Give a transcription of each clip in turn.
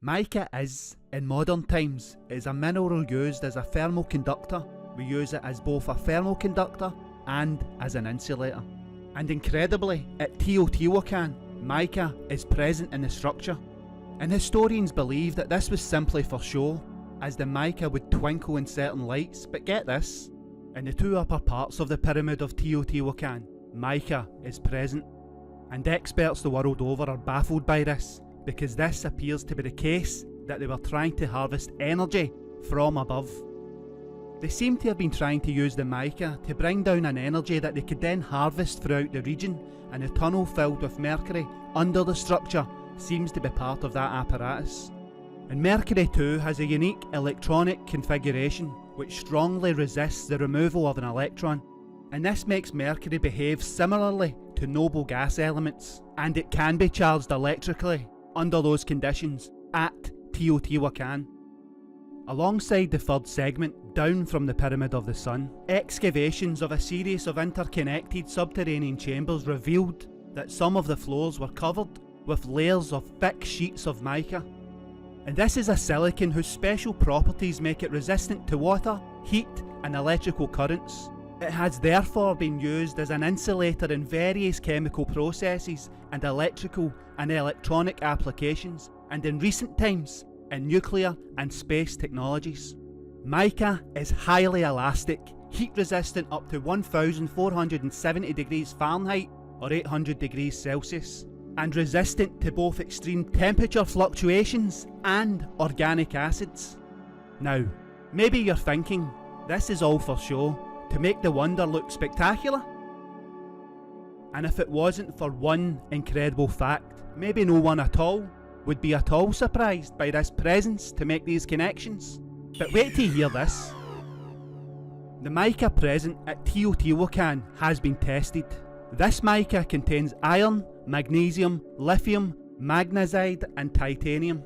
Mica is, in modern times, a mineral used as a thermal conductor. We use it as both a thermal conductor and as an insulator. And incredibly, at Teotihuacan, mica is present in the structure. And historians believe that this was simply for show, as the mica would twinkle in certain lights. But get this, in the two upper parts of the pyramid of Teotihuacan, mica is present. And experts the world over are baffled by this, because this appears to be the case that they were trying to harvest energy from above. They seem to have been trying to use the mica to bring down an energy that they could then harvest throughout the region, and a tunnel filled with mercury under the structure seems to be part of that apparatus. And mercury too has a unique electronic configuration which strongly resists the removal of an electron, and this makes mercury behave similarly to noble gas elements, and it can be charged electrically under those conditions at Teotihuacan. Alongside the third segment, down from the Pyramid of the Sun, excavations of a series of interconnected subterranean chambers revealed that some of the floors were covered with layers of thick sheets of mica. And this is a silicon whose special properties make it resistant to water, heat and electrical currents. It has therefore been used as an insulator in various chemical processes and electrical and electronic applications, and in recent times in nuclear and space technologies. Mica is highly elastic, heat resistant up to 1470 degrees Fahrenheit or 800 degrees Celsius, and resistant to both extreme temperature fluctuations and organic acids. Now, maybe you're thinking, this is all for show, to make the wonder look spectacular? And if it wasn't for one incredible fact, maybe no one at all would be at all surprised by this presence to make these connections. But wait till you hear this. The mica present at Teotihuacan has been tested. This mica contains iron, magnesium, lithium, magnesite and titanium.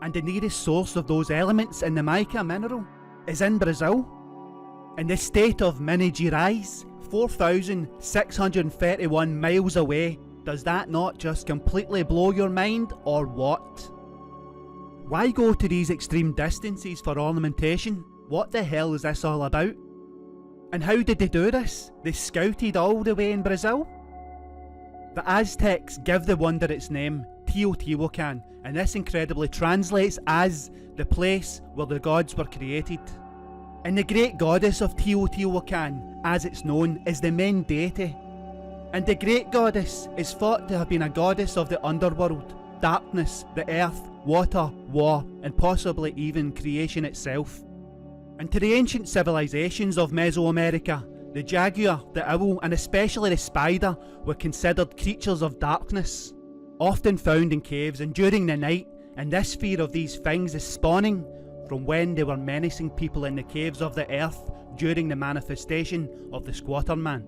And the nearest source of those elements in the mica mineral is in Brazil. In the state of Minas Gerais, 4,631 miles away. Does that not just completely blow your mind, or what? Why go to these extreme distances for ornamentation? What the hell is this all about? And how did they do this? They scouted all the way in Brazil? The Aztecs give the wonder its name, Teotihuacan, and this incredibly translates as the place where the gods were created. And the great goddess of Teotihuacan, as it's known, is the main deity. And the great goddess is thought to have been a goddess of the underworld, darkness, the earth, water, war, and possibly even creation itself. And to the ancient civilizations of Mesoamerica, the jaguar, the owl, and especially the spider were considered creatures of darkness, often found in caves and during the night, and this fear of these things is spawning from when they were menacing people in the caves of the earth during the manifestation of the Squatter Man.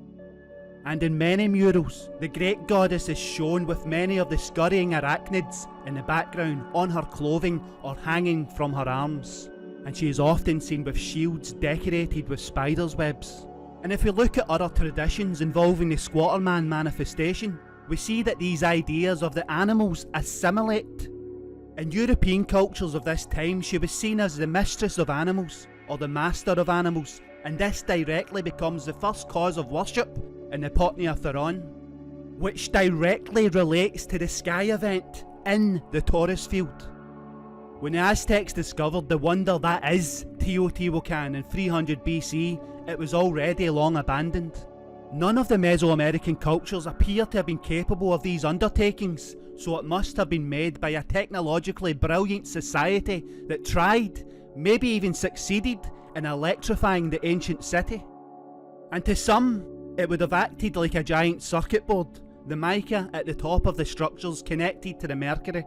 And in many murals, the great goddess is shown with many of the scurrying arachnids in the background on her clothing or hanging from her arms. And she is often seen with shields decorated with spiders' webs. And if we look at other traditions involving the Squatter Man manifestation, we see that these ideas of the animals assimilate. In European cultures of this time, she was seen as the mistress of animals, or the master of animals, and this directly becomes the first cause of worship in the Potnia Theron, which directly relates to the sky event in the Taurus field. When the Aztecs discovered the wonder that is Teotihuacan in 300 BC, it was already long abandoned. None of the Mesoamerican cultures appear to have been capable of these undertakings, so it must have been made by a technologically brilliant society that tried, maybe even succeeded, in electrifying the ancient city. And to some, it would have acted like a giant circuit board, the mica at the top of the structures connected to the mercury.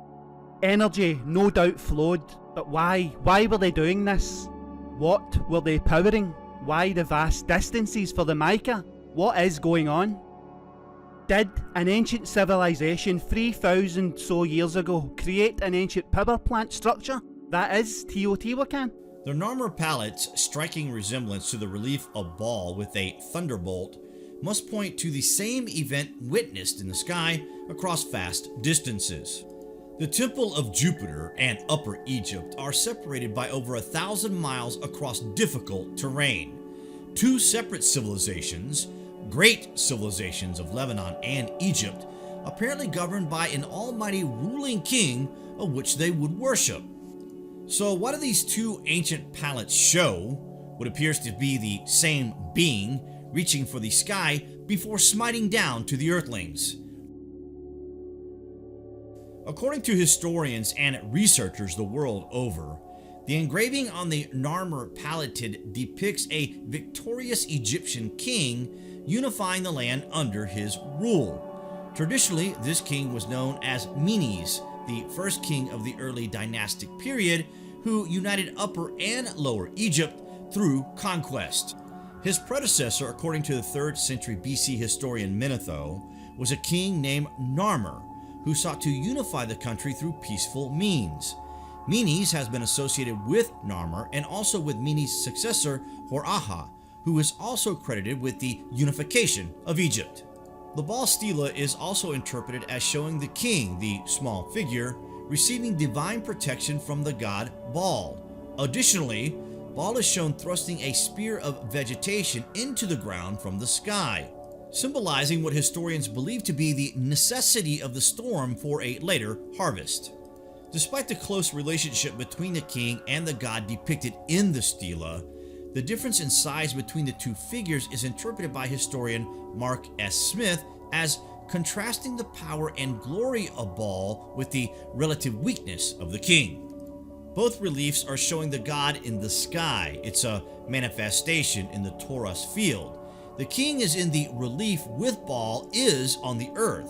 Energy no doubt flowed, but why? Why were they doing this? What were they powering? Why the vast distances for the mica? What is going on? Did an ancient civilization 3,000 so years ago create an ancient power plant structure that is Teotihuacan? Their Narmer palettes, striking resemblance to the relief of Baal with a thunderbolt, must point to the same event witnessed in the sky across vast distances. The Temple of Jupiter and Upper Egypt are separated by over 1,000 miles across difficult terrain. Two separate civilizations, great civilizations of Lebanon and Egypt, apparently governed by an almighty ruling king of which they would worship. So what do these two ancient palettes show? What appears to be the same being reaching for the sky before smiting down to the earthlings. According to historians and researchers the world over, the engraving on the Narmer palette depicts a victorious Egyptian king unifying the land under his rule. Traditionally, this king was known as Menes, the first king of the early dynastic period, who united Upper and Lower Egypt through conquest. His predecessor, according to the 3rd century BC historian Manetho, was a king named Narmer, who sought to unify the country through peaceful means. Menes has been associated with Narmer and also with Menes' successor Hor-Aha, who is also credited with the unification of Egypt. The Baal stela is also interpreted as showing the king, the small figure, receiving divine protection from the god Baal. Additionally, Baal is shown thrusting a spear of vegetation into the ground from the sky, symbolizing what historians believe to be the necessity of the storm for a later harvest. Despite the close relationship between the king and the god depicted in the stela, the difference in size between the two figures is interpreted by historian Mark S. Smith as contrasting the power and glory of Baal with the relative weakness of the king. Both reliefs are showing the god in the sky. It's a manifestation in the torus field. The king is in the relief with Baal is on the earth,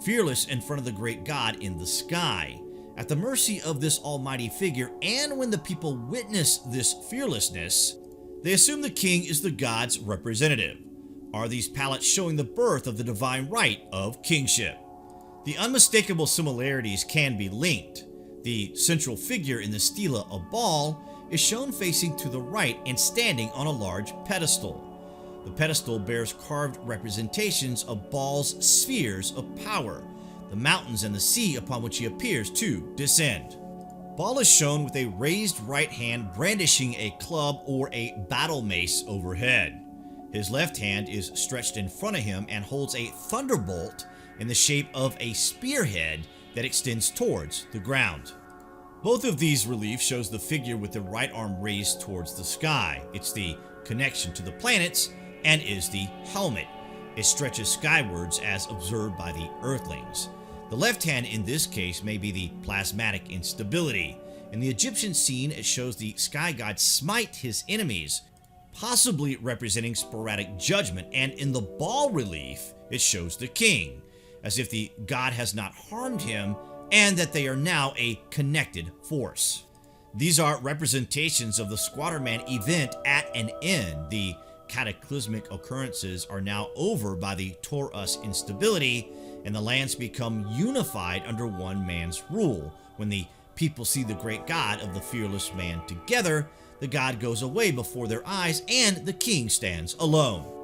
fearless in front of the great god in the sky, at the mercy of this almighty figure. And when the people witness this fearlessness, they assume the king is the god's representative. Are these palettes showing the birth of the divine right of kingship? The unmistakable similarities can be linked. The central figure in the stela of Baal is shown facing to the right and standing on a large pedestal. The pedestal bears carved representations of Baal's spheres of power, the mountains and the sea upon which he appears to descend. Baal is shown with a raised right hand brandishing a club or a battle mace overhead. His left hand is stretched in front of him and holds a thunderbolt in the shape of a spearhead that extends towards the ground. Both of these reliefs shows the figure with the right arm raised towards the sky. It's the connection to the planets and is the helmet. It stretches skywards as observed by the earthlings. The left hand in this case may be the plasmatic instability. In the Egyptian scene, it shows the sky god smite his enemies, possibly representing sporadic judgment, and in the Baal relief, it shows the king, as if the god has not harmed him and that they are now a connected force. These are representations of the Squatterman event at an end. The cataclysmic occurrences are now over by the torus instability, and the lands become unified under one man's rule. When the people see the great god of the fearless man together, the god goes away before their eyes and the king stands alone.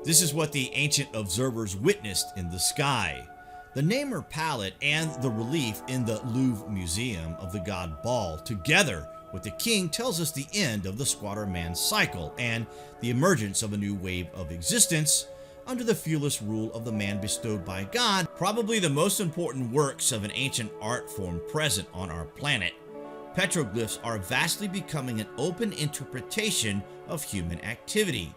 This is what the ancient observers witnessed in the sky. The Narmer palette and the relief in the Louvre Museum of the god Baal, together with the king, tells us the end of the squatter man cycle and the emergence of a new wave of existence under the fearless rule of the man bestowed by God, probably the most important works of an ancient art form present on our planet. Petroglyphs are vastly becoming an open interpretation of human activity.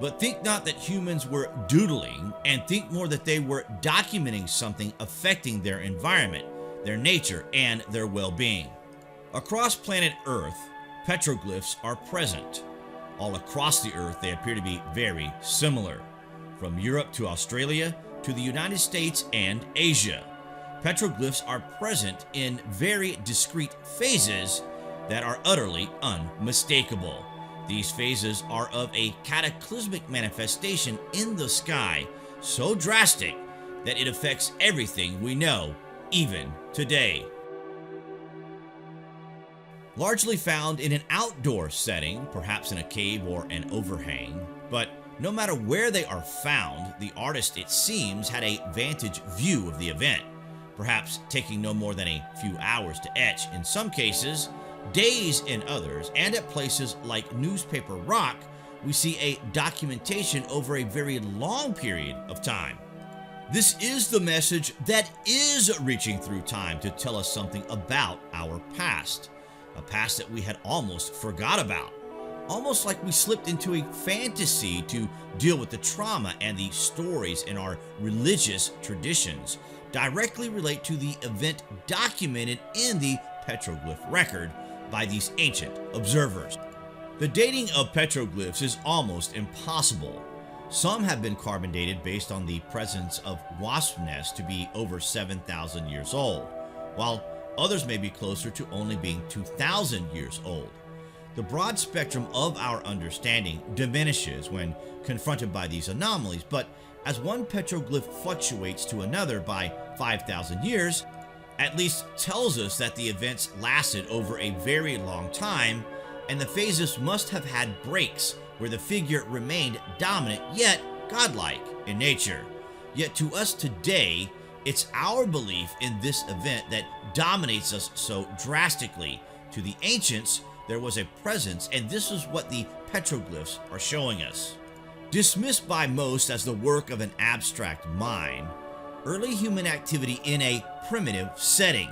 But think not that humans were doodling, and think more that they were documenting something affecting their environment, their nature, and their well-being. Across planet Earth, petroglyphs are present. All across the Earth, they appear to be very similar. From Europe to Australia to the United States and Asia, petroglyphs are present in very discrete phases that are utterly unmistakable. These phases are of a cataclysmic manifestation in the sky, so drastic that it affects everything we know, even today. Largely found in an outdoor setting, perhaps in a cave or an overhang, but no matter where they are found, the artist, it seems, had a vantage view of the event. perhaps taking no more than a few hours to etch in some cases, days in others, and at places like Newspaper Rock, we see a documentation over a very long period of time. This is the message that is reaching through time to tell us something about our past, a past that we had almost forgot about, almost like we slipped into a fantasy to deal with the trauma and the stories in our religious traditions directly relate to the event documented in the petroglyph record by these ancient observers. The dating of petroglyphs is almost impossible. Some have been carbon dated based on the presence of wasp nests to be over 7,000 years old, while others may be closer to only being 2,000 years old. The broad spectrum of our understanding diminishes when confronted by these anomalies, but as one petroglyph fluctuates to another by 5,000 years, at least tells us that the events lasted over a very long time, and the phases must have had breaks where the figure remained dominant yet godlike in nature. Yet to us today, it's our belief in this event that dominates us so drastically. To the ancients, there was a presence, and this is what the petroglyphs are showing us. Dismissed by most as the work of an abstract mind, early human activity in a primitive setting.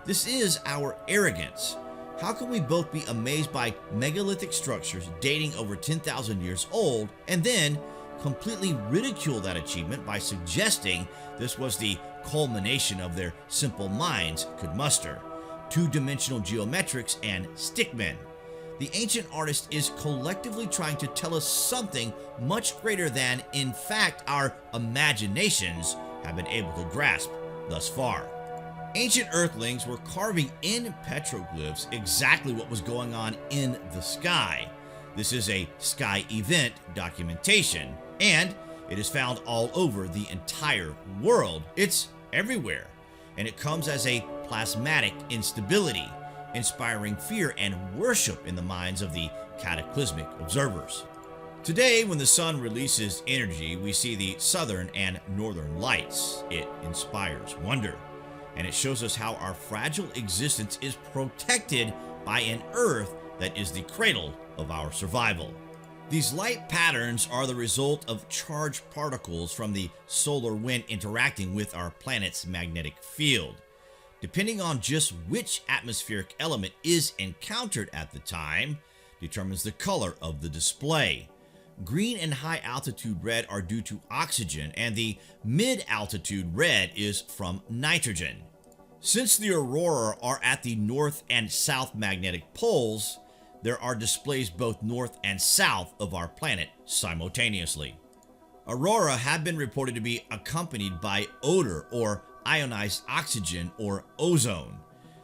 This is our arrogance. How can we both be amazed by megalithic structures dating over 10,000 years old and then completely ridicule that achievement by suggesting this was the culmination of their simple minds could muster? Two-dimensional geometrics and stickmen. The ancient artist is collectively trying to tell us something much greater than, in fact, our imaginations have been able to grasp thus far. Ancient earthlings were carving in petroglyphs exactly what was going on in the sky. This is a sky event documentation, and it is found all over the entire world. It's everywhere, and it comes as a plasmatic instability, inspiring fear and worship in the minds of the cataclysmic observers. Today, when the sun releases energy, we see the southern and northern lights. It inspires wonder, and it shows us how our fragile existence is protected by an Earth that is the cradle of our survival. These light patterns are the result of charged particles from the solar wind interacting with our planet's magnetic field. Depending on just which atmospheric element is encountered at the time, determines the color of the display. Green and high altitude red are due to oxygen, and the mid altitude red is from nitrogen. Since the aurora are at the north and south magnetic poles, there are displays both north and south of our planet simultaneously. Aurora have been reported to be accompanied by odor or ionized oxygen or ozone.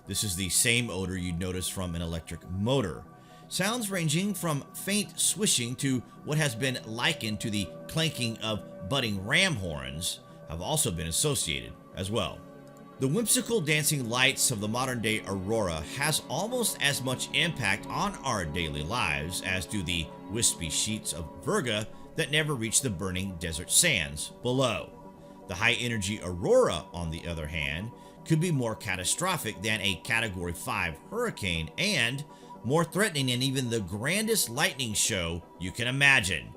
This is the same odor you'd notice from an electric motor. Sounds ranging from faint swishing to what has been likened to the clanking of budding ram horns have also been associated as well. The whimsical dancing lights of the modern day aurora has almost as much impact on our daily lives as do the wispy sheets of Virga that never reach the burning desert sands below. The high energy aurora, on the other hand, could be more catastrophic than a Category 5 hurricane and more threatening than even the grandest lightning show you can imagine.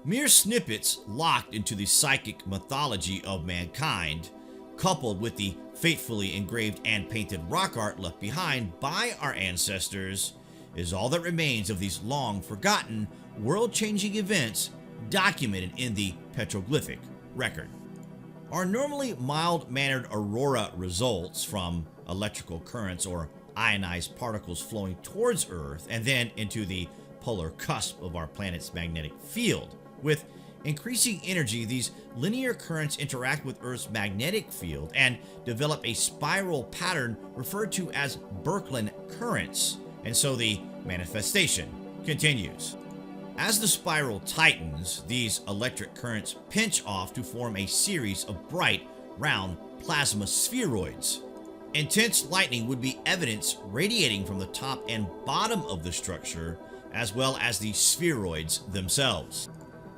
Mere snippets locked into the psychic mythology of mankind, coupled with the faithfully engraved and painted rock art left behind by our ancestors, is all that remains of these long forgotten, world-changing events documented in the petroglyphic record. Our normally mild-mannered aurora results from electrical currents or ionized particles flowing towards Earth and then into the polar cusp of our planet's magnetic field. With increasing energy, these linear currents interact with Earth's magnetic field and develop a spiral pattern referred to as Birkeland currents, and so the manifestation continues. As the spiral tightens, these electric currents pinch off to form a series of bright, round plasma spheroids. Intense lightning would be evidence radiating from the top and bottom of the structure, as well as the spheroids themselves.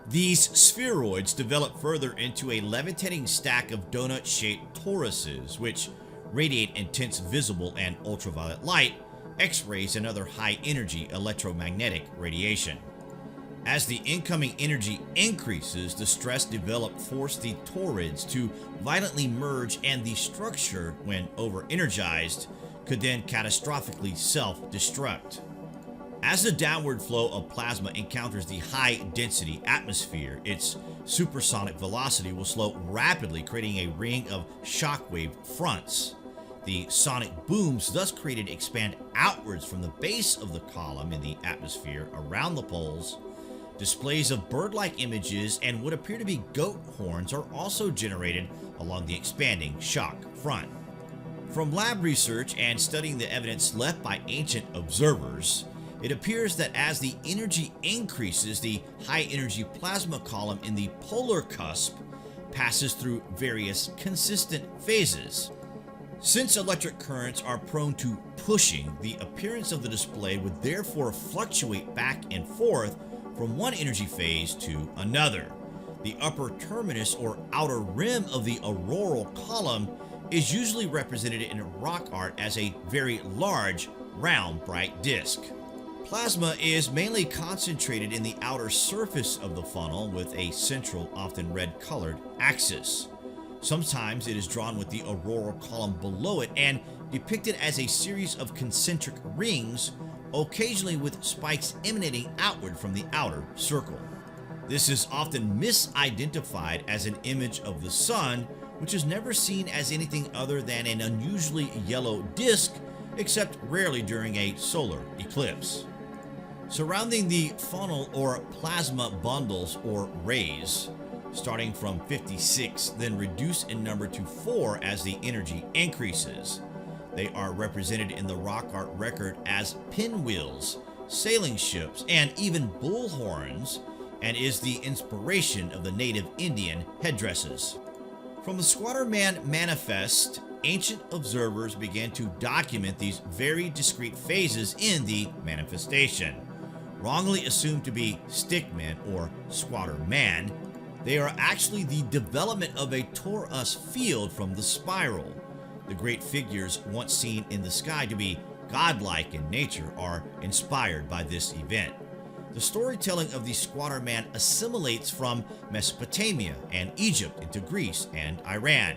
These spheroids develop further into a levitating stack of donut-shaped toruses, which radiate intense visible and ultraviolet light, X-rays, and other high-energy electromagnetic radiation. As the incoming energy increases, the stress developed forced the torids to violently merge, and the structure, when over-energized, could then catastrophically self-destruct. As the downward flow of plasma encounters the high-density atmosphere, its supersonic velocity will slow rapidly, creating a ring of shockwave fronts. The sonic booms thus created expand outwards from the base of the column in the atmosphere around the poles. Displays of bird-like images and what appear to be goat horns are also generated along the expanding shock front. From lab research and studying the evidence left by ancient observers, it appears that as the energy increases, the high-energy plasma column in the polar cusp passes through various consistent phases. Since electric currents are prone to pushing, the appearance of the display would therefore fluctuate back and forth from one energy phase to another. The upper terminus or outer rim of the auroral column is usually represented in rock art as a very large, round, bright disk. Plasma is mainly concentrated in the outer surface of the funnel with a central, often red-colored axis. Sometimes it is drawn with the auroral column below it and depicted as a series of concentric rings, occasionally with spikes emanating outward from the outer circle. This is often misidentified as an image of the sun, which is never seen as anything other than an unusually yellow disk, except rarely during a solar eclipse. Surrounding the funnel or plasma bundles or rays, starting from 56, then reduce in number to 4 as the energy increases. They are represented in the rock art record as pinwheels, sailing ships, and even bullhorns, and is the inspiration of the native Indian headdresses. From the Squatter Man Manifest, ancient observers began to document these very discrete phases in the manifestation. Wrongly assumed to be stickmen or squatter man, they are actually the development of a torus field from the spiral. The great figures once seen in the sky to be godlike in nature are inspired by this event. The storytelling of the squatter man assimilates from Mesopotamia and Egypt into Greece and Iran.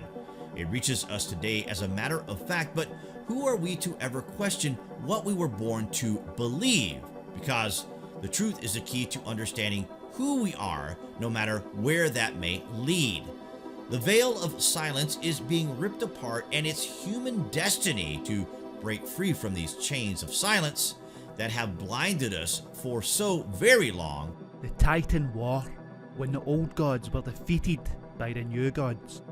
It reaches us today as a matter of fact, but who are we to ever question what we were born to believe? Because the truth is the key to understanding who we are, no matter where that may lead. The veil of silence is being ripped apart, and it's human destiny to break free from these chains of silence that have blinded us for so very long. The Titan War, when the old gods were defeated by the new gods,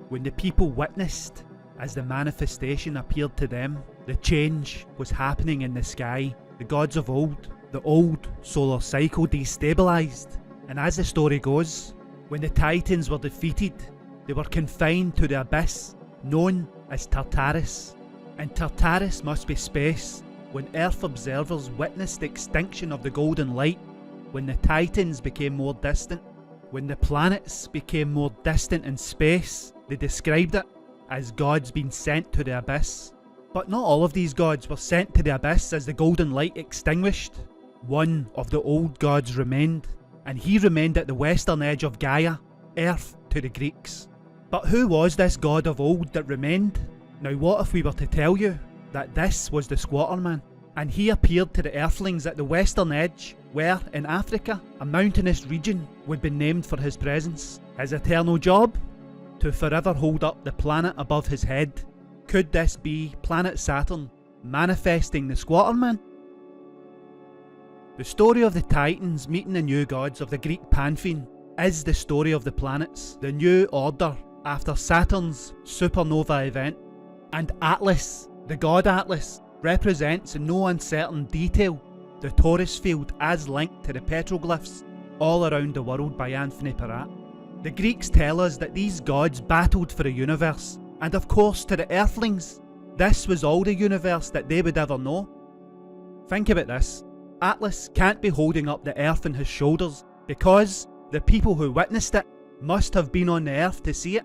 when the people witnessed as the manifestation appeared to them, the change was happening in the sky. The gods of old, the old solar cycle destabilized, and as the story goes, when the Titans were defeated, they were confined to the abyss known as Tartarus. And Tartarus must be space. When Earth observers witnessed the extinction of the golden light, when the Titans became more distant, when the planets became more distant in space, they described it as gods being sent to the abyss. But not all of these gods were sent to the abyss as the golden light extinguished. One of the old gods remained, and he remained at the western edge of Gaia, Earth to the Greeks. But who was this god of old that remained? Now what if we were to tell you that this was the Squatter Man, and he appeared to the Earthlings at the western edge, where, in Africa, a mountainous region would be named for his presence. His eternal job? To forever hold up the planet above his head. Could this be planet Saturn manifesting the Squatter Man? The story of the Titans meeting the new gods of the Greek pantheon is the story of the planets, the new order after Saturn's supernova event. And Atlas, the god Atlas, represents in no uncertain detail the torus field as linked to the petroglyphs all around the world by Anthony Peratt. The Greeks tell us that these gods battled for the universe, and of course to the Earthlings, this was all the universe that they would ever know. Think about this. Atlas can't be holding up the Earth on his shoulders because the people who witnessed it must have been on the Earth to see it.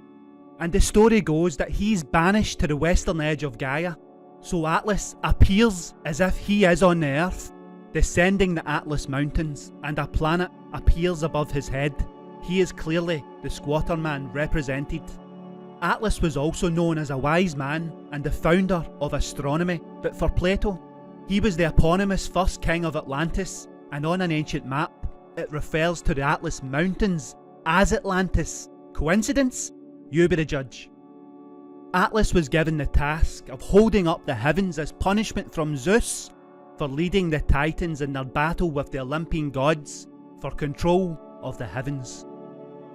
and the story goes that he's banished to the western edge of Gaia. So Atlas appears as if he is on the Earth, descending the Atlas Mountains, and a planet appears above his head. He is clearly the Squatter Man represented. Atlas was also known as a wise man and the founder of astronomy, but for Plato, he was the eponymous first king of Atlantis, and on an ancient map, it refers to the Atlas Mountains as Atlantis. Coincidence? You be the judge. Atlas was given the task of holding up the heavens as punishment from Zeus for leading the Titans in their battle with the Olympian gods for control of the heavens.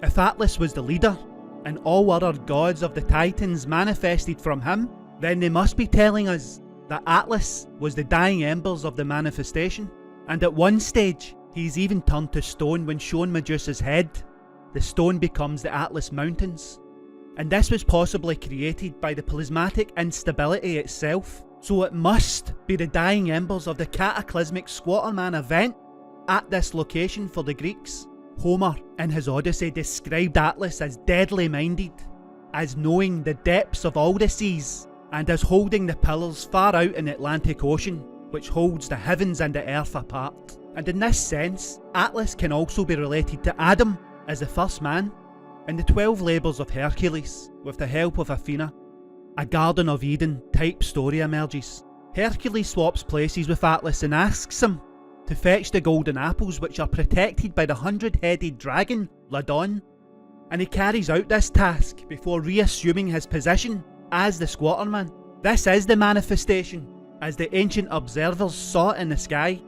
If Atlas was the leader, and all other gods of the Titans manifested from him, then they must be telling us that Atlas was the dying embers of the manifestation, and at one stage he's even turned to stone when shown Medusa's head. The stone becomes the Atlas Mountains, and this was possibly created by the plasmatic instability itself, so it must be the dying embers of the cataclysmic Squatter Man event at this location for the Greeks. Homer, in his Odyssey, described Atlas as deadly minded, as knowing the depths of all the seas, and as holding the pillars far out in the Atlantic Ocean, which holds the heavens and the earth apart. And in this sense, Atlas can also be related to Adam as the first man. In the 12 labours of Hercules, with the help of Athena, a Garden of Eden type story emerges. Hercules swaps places with Atlas and asks him to fetch the golden apples which are protected by the 100-headed dragon, Ladon, and he carries out this task before reassuming his position as the Squatter Man. This is the manifestation, as the ancient observers saw it in the sky.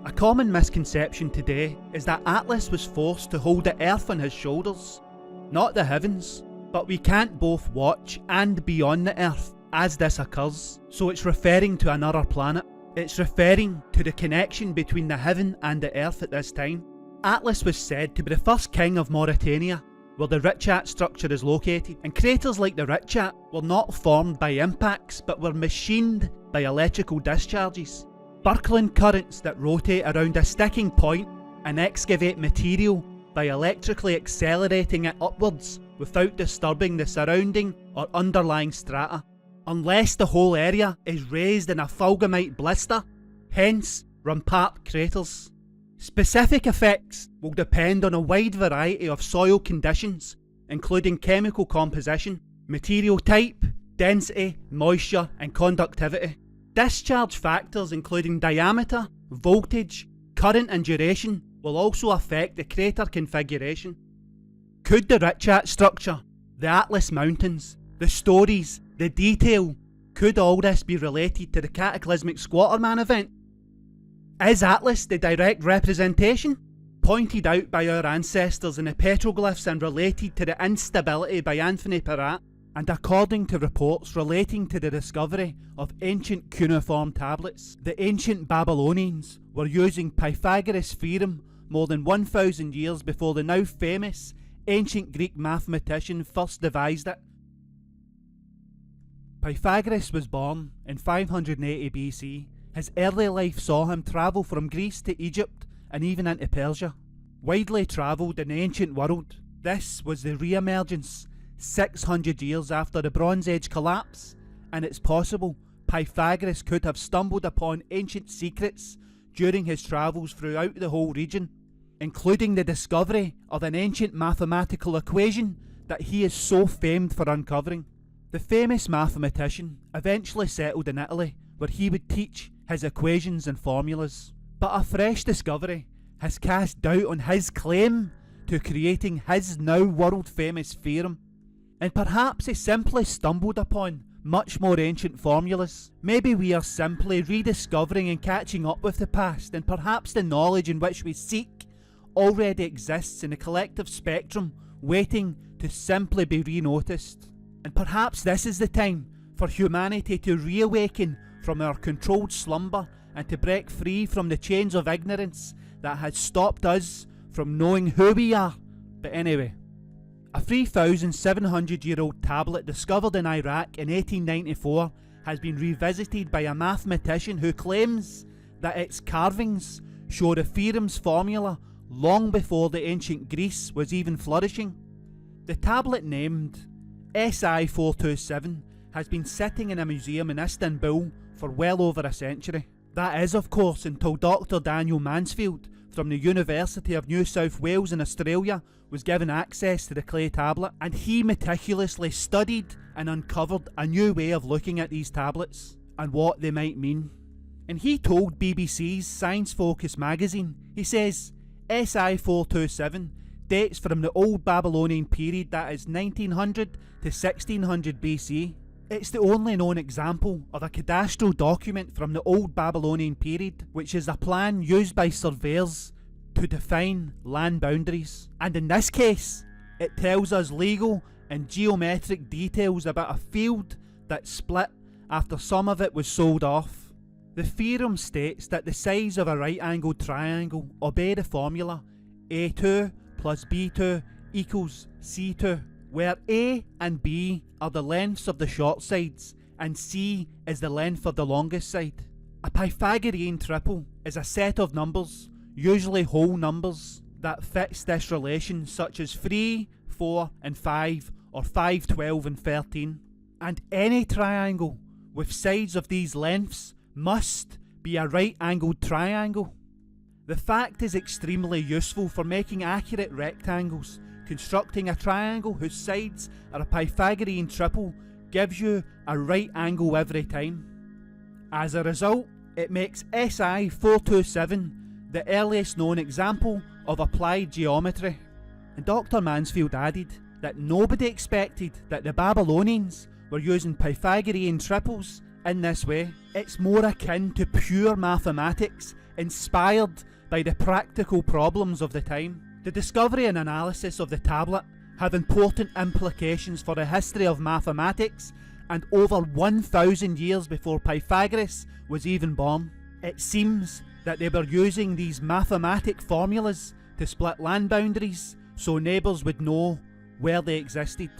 A common misconception today is that Atlas was forced to hold the earth on his shoulders, not the heavens, but we can't both watch and be on the earth as this occurs, so it's referring to another planet. It's referring to the connection between the heaven and the earth at this time. Atlas was said to be the first king of Mauritania, where the Richat structure is located, and craters like the Richat were not formed by impacts but were machined by electrical discharges. Birkeland currents that rotate around a sticking point and excavate material by electrically accelerating it upwards without disturbing the surrounding or underlying strata, unless the whole area is raised in a fulgurite blister, hence rampart craters. Specific effects will depend on a wide variety of soil conditions, including chemical composition, material type, density, moisture and conductivity. Discharge factors including diameter, voltage, current and duration will also affect the crater configuration. Could the Richat structure, the Atlas Mountains, the stories, the detail, could all this be related to the cataclysmic Squatter Man event? Is Atlas the direct representation? Pointed out by our ancestors in the petroglyphs and related to the instability by Anthony Peratt, and according to reports relating to the discovery of ancient cuneiform tablets, the ancient Babylonians were using Pythagoras' theorem more than 1,000 years before the now famous ancient Greek mathematician first devised it. Pythagoras was born in 580 BC. His early life saw him travel from Greece to Egypt and even into Persia. Widely travelled in the ancient world, this was the re-emergence 600 years after the Bronze Age collapse, and it's possible Pythagoras could have stumbled upon ancient secrets during his travels throughout the whole region, including the discovery of an ancient mathematical equation that he is so famed for uncovering. The famous mathematician eventually settled in Italy, where he would teach his equations and formulas. But a fresh discovery has cast doubt on his claim to creating his now world-famous theorem. And perhaps he simply stumbled upon much more ancient formulas. Maybe we are simply rediscovering and catching up with the past, and perhaps the knowledge in which we seek already exists in a collective spectrum, waiting to simply be re-noticed. And perhaps this is the time for humanity to reawaken from our controlled slumber and to break free from the chains of ignorance that has stopped us from knowing who we are. But anyway, a 3,700-year-old tablet discovered in Iraq in 1894 has been revisited by a mathematician who claims that its carvings show the theorem's formula long before the ancient Greece was even flourishing. The tablet, named SI427 has been sitting in a museum in Istanbul for well over a century. That is, of course, until Dr. Daniel Mansfield from the University of New South Wales in Australia was given access to the clay tablet, and he meticulously studied and uncovered a new way of looking at these tablets and what they might mean. And he told BBC's Science Focus magazine, he says, SI427 dates from the Old Babylonian period, that is 1900 to 1600 BC. It's the only known example of a cadastral document from the Old Babylonian period, which is a plan used by surveyors to define land boundaries. And in this case, it tells us legal and geometric details about a field that split after some of it was sold off. The theorem states that the sides of a right-angled triangle obey the formula A2 plus B2 equals C2, where A and B are the lengths of the short sides and C is the length of the longest side. A Pythagorean triple is a set of numbers, usually whole numbers, that fits this relation, such as 3, 4 and 5, or 5, 12 and 13. And any triangle with sides of these lengths must be a right-angled triangle. The fact is extremely useful for making accurate rectangles. Constructing a triangle whose sides are a Pythagorean triple gives you a right angle every time. As a result, it makes SI427 the earliest known example of applied geometry. And Dr. Mansfield added that nobody expected that the Babylonians were using Pythagorean triples in this way. It's more akin to pure mathematics, inspired by the practical problems of the time. The discovery and analysis of the tablet have important implications for the history of mathematics, and over 1,000 years before Pythagoras was even born. It seems that they were using these mathematic formulas to split land boundaries so neighbours would know where they existed.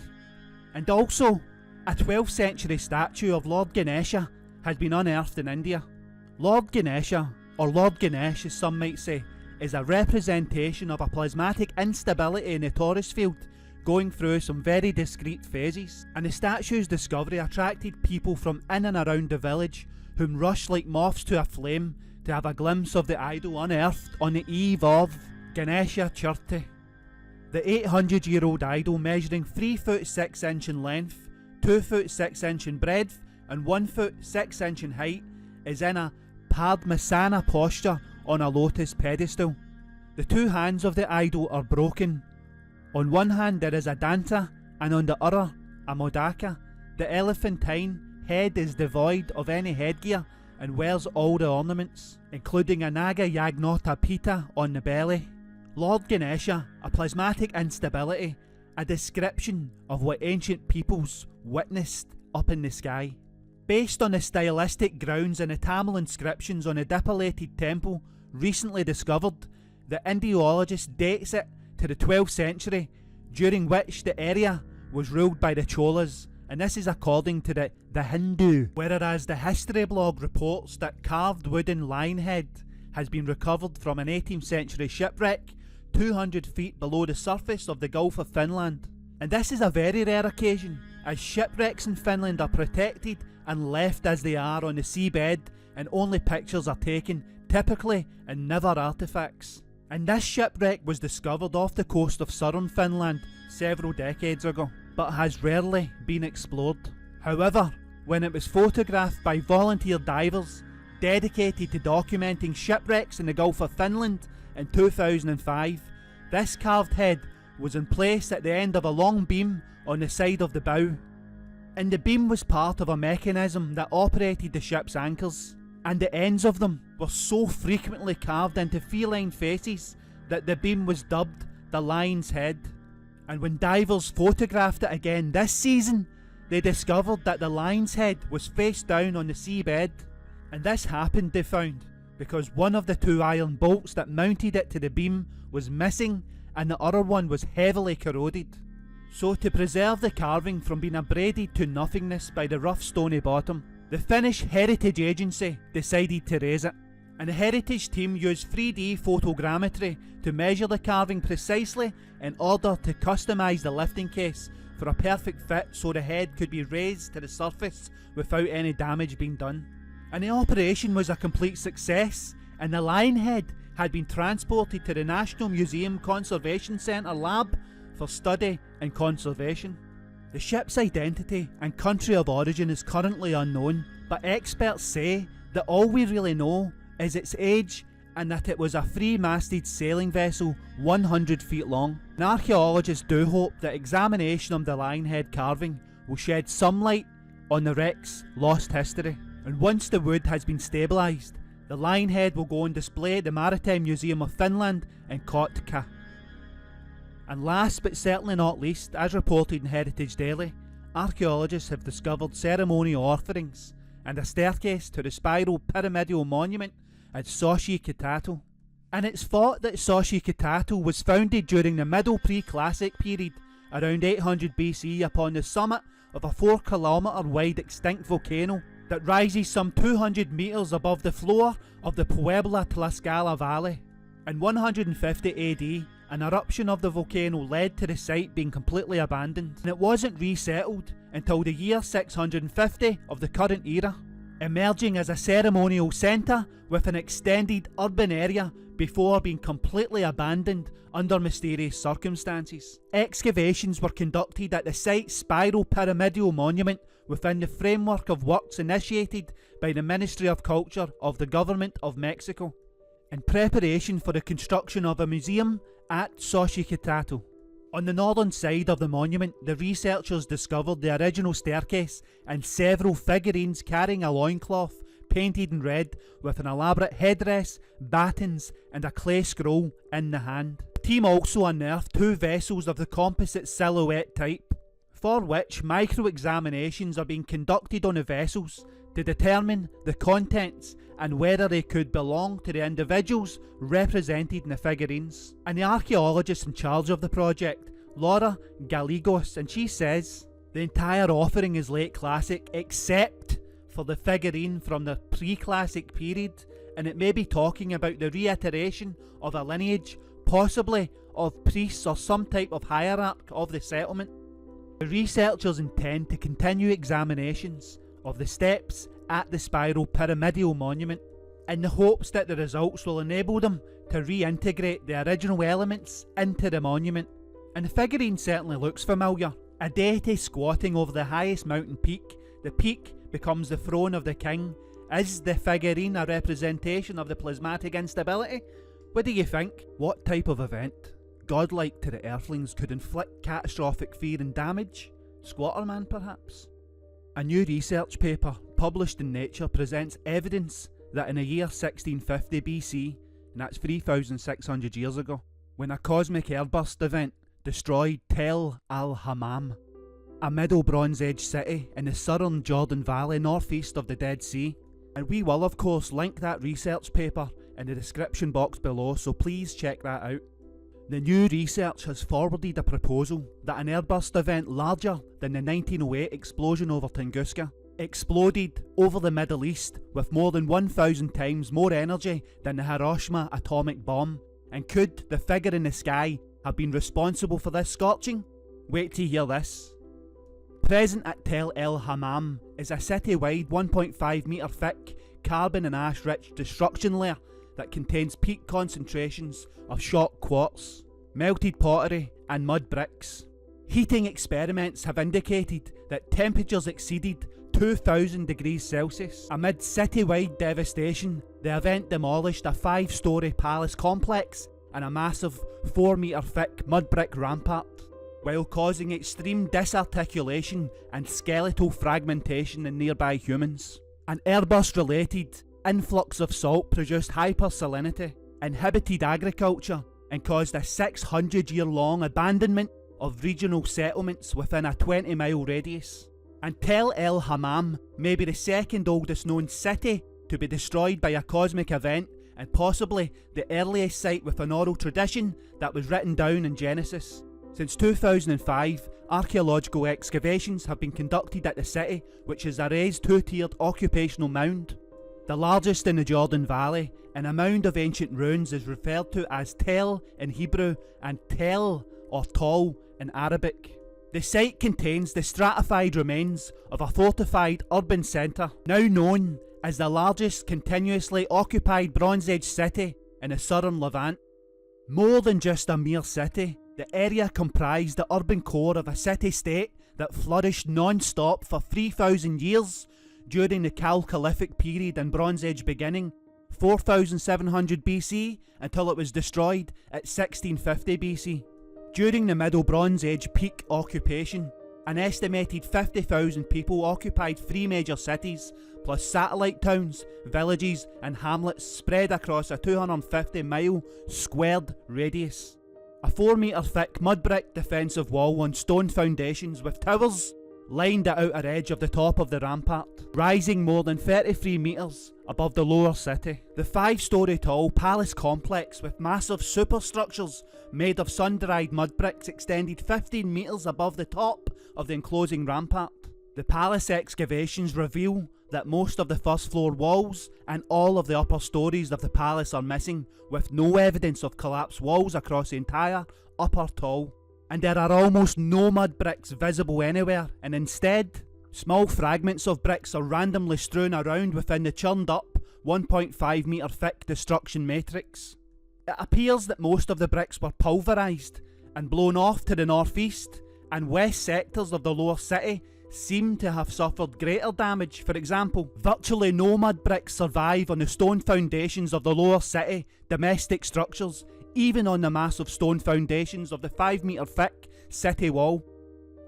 And also, a 12th century statue of Lord Ganesha had been unearthed in India. Lord Ganesha, or Lord Ganesh as some might say, is a representation of a plasmatic instability in the torus field going through some very discrete phases, and the statue's discovery attracted people from in and around the village whom rushed like moths to a flame to have a glimpse of the idol unearthed on the eve of Ganesha Chaturthi. The 800-year-old idol, measuring 3 foot 6 inch in length, 2 foot 6 inch in breadth and 1 foot 6 inch in height, is in a Padmasana posture on a lotus pedestal. The two hands of the idol are broken. On one hand there is a danta and on the other a modaka. The elephantine head is devoid of any headgear and wears all the ornaments, including a Naga Yagnota Pita on the belly. Lord Ganesha, a plasmatic instability, a description of what ancient peoples witnessed up in the sky. Based on the stylistic grounds and the Tamil inscriptions on a dilapidated temple recently discovered, the Indiologist dates it to the 12th century, during which the area was ruled by the Cholas, and this is according to the Hindu, whereas the history blog reports that carved wooden lion head has been recovered from an 18th century shipwreck 200 feet below the surface of the Gulf of Finland. And this is a very rare occasion, as shipwrecks in Finland are protected and left as they are on the seabed, and only pictures are taken, typically, and never artefacts. And this shipwreck was discovered off the coast of southern Finland several decades ago, but has rarely been explored. However, when it was photographed by volunteer divers dedicated to documenting shipwrecks in the Gulf of Finland in 2005, this carved head was in place at the end of a long beam on the side of the bow. And the beam was part of a mechanism that operated the ship's anchors, and the ends of them were so frequently carved into feline faces that the beam was dubbed the lion's head. And when divers photographed it again this season, they discovered that the lion's head was face down on the seabed. And this happened, they found, because one of the two iron bolts that mounted it to the beam was missing and the other one was heavily corroded. So to preserve the carving from being abraded to nothingness by the rough stony bottom, the Finnish Heritage Agency decided to raise it, and the heritage team used 3D photogrammetry to measure the carving precisely in order to customise the lifting case for a perfect fit so the head could be raised to the surface without any damage being done. And the operation was a complete success, and the lion head had been transported to the National Museum Conservation Centre lab for study and conservation. The ship's identity and country of origin is currently unknown, but experts say that all we really know is its age and that it was a three-masted sailing vessel 100 feet long. And archaeologists do hope that examination of the lion head carving will shed some light on the wreck's lost history. And once the wood has been stabilised, the lion head will go on display at the Maritime Museum of Finland in Kotka. And last but certainly not least, as reported in Heritage Daily, archaeologists have discovered ceremonial offerings and a staircase to the spiral pyramidal monument at Sochi Kitato. And it's thought that Sochi Kitato was founded during the Middle Pre-Classic period, around 800 BC, upon the summit of a 4-kilometre wide extinct volcano that rises some 200 metres above the floor of the Puebla Tlaxcala Valley. In 150 AD, an eruption of the volcano led to the site being completely abandoned, and it wasn't resettled until the year 650 of the current era, emerging as a ceremonial centre with an extended urban area before being completely abandoned under mysterious circumstances. Excavations were conducted at the site's spiral pyramidal monument within the framework of works initiated by the Ministry of Culture of the Government of Mexico, in preparation for the construction of a museum at Sochi Kitato. On the northern side of the monument, the researchers discovered the original staircase and several figurines carrying a loincloth painted in red with an elaborate headdress, batons and a clay scroll in the hand. The team also unearthed 2 vessels of the composite silhouette type, for which micro-examinations are being conducted on the vessels to determine the contents and whether they could belong to the individuals represented in the figurines. And the archaeologist in charge of the project, Laura Gallegos, and she says the entire offering is late classic except for the figurine from the pre-classic period, and it may be talking about the reiteration of a lineage, possibly of priests or some type of hierarch of the settlement. The researchers intend to continue examinations of the steps at the spiral pyramidal monument in the hopes that the results will enable them to reintegrate the original elements into the monument. And the figurine certainly looks familiar. A deity squatting over the highest mountain peak. The peak becomes the throne of the king. Is the figurine a representation of the plasmatic instability? What do you think? What type of event, godlike to the earthlings, could inflict catastrophic fear and damage? Squatterman perhaps? A new research paper published in Nature presents evidence that in the year 1650 BC, and that's 3,600 years ago, when a cosmic airburst event destroyed Tel al-Hammam, a Middle Bronze Age city in the southern Jordan Valley northeast of the Dead Sea. And we will of course link that research paper in the description box below, so please check that out. The new research has forwarded a proposal that an airburst event larger than the 1908 explosion over Tunguska exploded over the Middle East with more than 1,000 times more energy than the Hiroshima atomic bomb. And could the figure in the sky have been responsible for this scorching? Wait till you hear this. Present at Tel el-Hammam is a city-wide 1.5 metre thick carbon and ash rich destruction layer that contains peak concentrations of shock quartz, melted pottery and mud bricks. Heating experiments have indicated that temperatures exceeded 2,000 degrees Celsius. Amid city-wide devastation, the event demolished a 5-storey palace complex and a massive 4 metre thick mud brick rampart, while causing extreme disarticulation and skeletal fragmentation in nearby humans. An airburst-related influx of salt produced hypersalinity, inhibited agriculture, and caused a 600-year-long abandonment of regional settlements within a 20-mile radius. And Tel el-Hammam may be the second oldest known city to be destroyed by a cosmic event, and possibly the earliest site with an oral tradition that was written down in Genesis. Since 2005, archaeological excavations have been conducted at the city, which is a raised 2-tiered occupational mound, the largest in the Jordan Valley, and a mound of ancient ruins is referred to as Tel in Hebrew and Tel or Tol in Arabic. The site contains the stratified remains of a fortified urban centre, now known as the largest continuously occupied Bronze Age city in the southern Levant. More than just a mere city, the area comprised the urban core of a city-state that flourished non-stop for 3,000 years during the Chalcolithic period and Bronze Age beginning, 4700 BC, until it was destroyed at 1650 BC. During the Middle Bronze Age peak occupation, an estimated 50,000 people occupied 3 major cities, plus satellite towns, villages and hamlets spread across a 250-mile squared radius. A 4-metre thick mud brick defensive wall on stone foundations with towers lined the outer edge of the top of the rampart, rising more than 33 metres above the lower city. The 5-storey tall palace complex with massive superstructures made of sun-dried mud bricks extended 15 metres above the top of the enclosing rampart. The palace excavations reveal that most of the first floor walls and all of the upper stories of the palace are missing, with no evidence of collapsed walls across the entire upper tall. And there are almost no mud bricks visible anywhere, and instead, small fragments of bricks are randomly strewn around within the churned up 1.5 metre thick destruction matrix. It appears that most of the bricks were pulverised and blown off to the northeast, and west sectors of the lower city seem to have suffered greater damage. For example, virtually no mud bricks survive on the stone foundations of the lower city domestic structures, even on the massive stone foundations of the 5-metre thick city wall.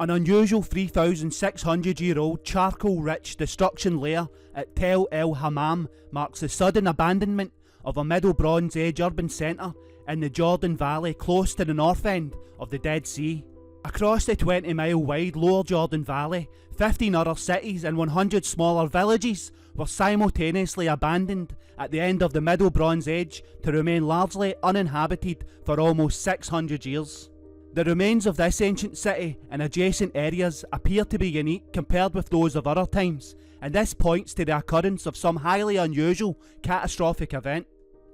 An unusual 3,600-year-old charcoal-rich destruction layer at Tel El Hammam marks the sudden abandonment of a Middle Bronze Age urban centre in the Jordan Valley close to the north end of the Dead Sea. Across the 20-mile-wide Lower Jordan Valley, 15 other cities and 100 smaller villages were simultaneously abandoned at the end of the Middle Bronze Age to remain largely uninhabited for almost 600 years. The remains of this ancient city and adjacent areas appear to be unique compared with those of other times, and this points to the occurrence of some highly unusual catastrophic event.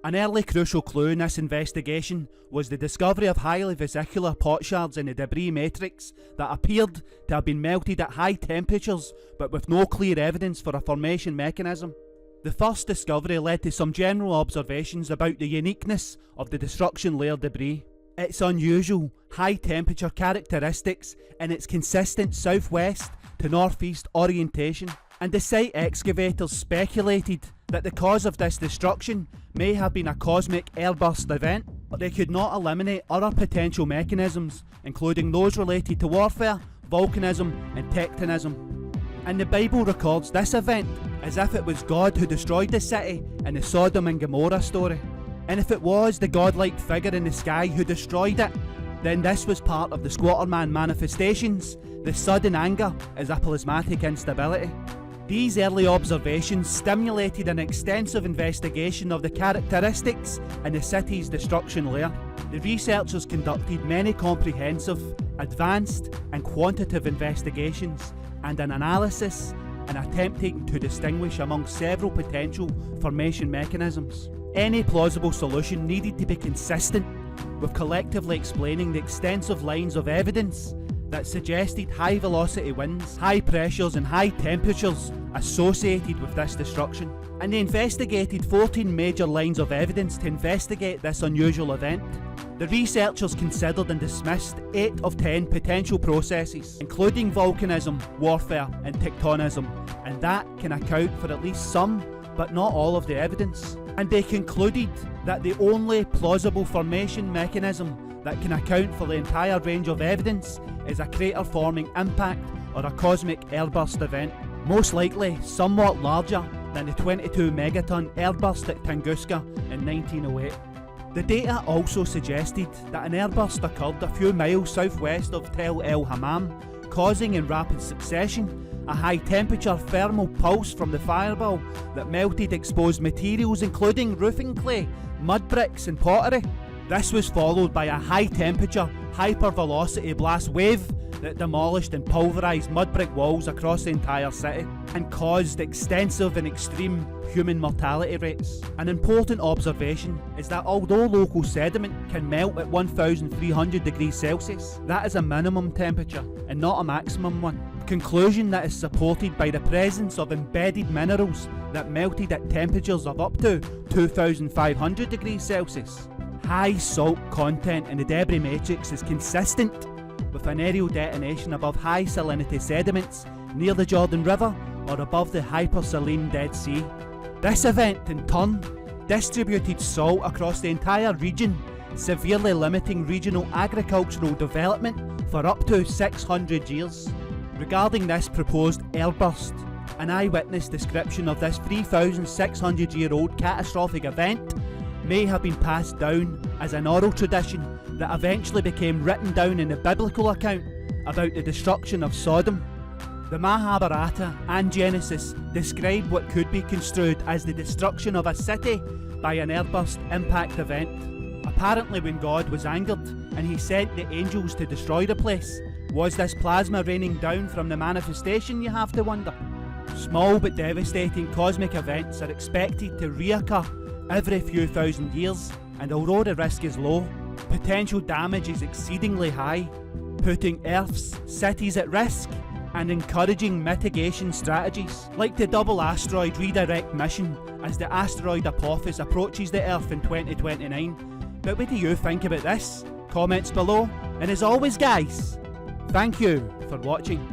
An early crucial clue in this investigation was the discovery of highly vesicular potsherds in the debris matrix that appeared to have been melted at high temperatures but with no clear evidence for a formation mechanism. The first discovery led to some general observations about the uniqueness of the destruction layer debris, its unusual high temperature characteristics and its consistent southwest to northeast orientation, and the site excavators speculated that the cause of this destruction may have been a cosmic airburst event, but they could not eliminate other potential mechanisms, including those related to warfare, volcanism and tectonism. And the Bible records this event as if it was God who destroyed the city in the Sodom and Gomorrah story. And if it was the godlike figure in the sky who destroyed it, then this was part of the Squatterman manifestations. The sudden anger is a plasmatic instability. These early observations stimulated an extensive investigation of the characteristics in the city's destruction layer. The researchers conducted many comprehensive, advanced and quantitative investigations and an analysis in attempting to distinguish among several potential formation mechanisms. Any plausible solution needed to be consistent with collectively explaining the extensive lines of evidence that suggested high velocity winds, high pressures and high temperatures associated with this destruction. And they investigated 14 major lines of evidence to investigate this unusual event. The researchers considered and dismissed 8 of 10 potential processes, including volcanism, warfare and tectonism, and that can account for at least some, but not all of the evidence. And they concluded that the only plausible formation mechanism that can account for the entire range of evidence is a crater-forming impact or a cosmic airburst event, most likely somewhat larger than the 22 megaton airburst at Tunguska in 1908. The data also suggested that an airburst occurred a few miles southwest of Tel El Hammam, causing in rapid succession a high-temperature thermal pulse from the fireball that melted exposed materials including roofing clay, mud bricks and pottery. This was followed by a high-temperature, hypervelocity blast wave that demolished and pulverised mud brick walls across the entire city and caused extensive and extreme human mortality rates. An important observation is that although local sediment can melt at 1300 degrees Celsius, that is a minimum temperature and not a maximum one. Conclusion that is supported by the presence of embedded minerals that melted at temperatures of up to 2500 degrees Celsius. High salt content in the debris matrix is consistent with an aerial detonation above high salinity sediments near the Jordan River or above the hypersaline Dead Sea. This event in turn distributed salt across the entire region, severely limiting regional agricultural development for up to 600 years. Regarding this proposed airburst, an eyewitness description of this 3,600-year-old catastrophic event may have been passed down as an oral tradition that eventually became written down in the biblical account about the destruction of Sodom. The Mahabharata and Genesis describe what could be construed as the destruction of a city by an airburst impact event. Apparently when God was angered and he sent the angels to destroy the place, was this plasma raining down from the manifestation, you have to wonder? Small but devastating cosmic events are expected to reoccur every few thousand years, and although the risk is low, potential damage is exceedingly high, putting Earth's cities at risk and encouraging mitigation strategies, like the double asteroid redirect mission as the asteroid Apophis approaches the Earth in 2029. But what do you think about this? Comments below, and as always guys, thank you for watching.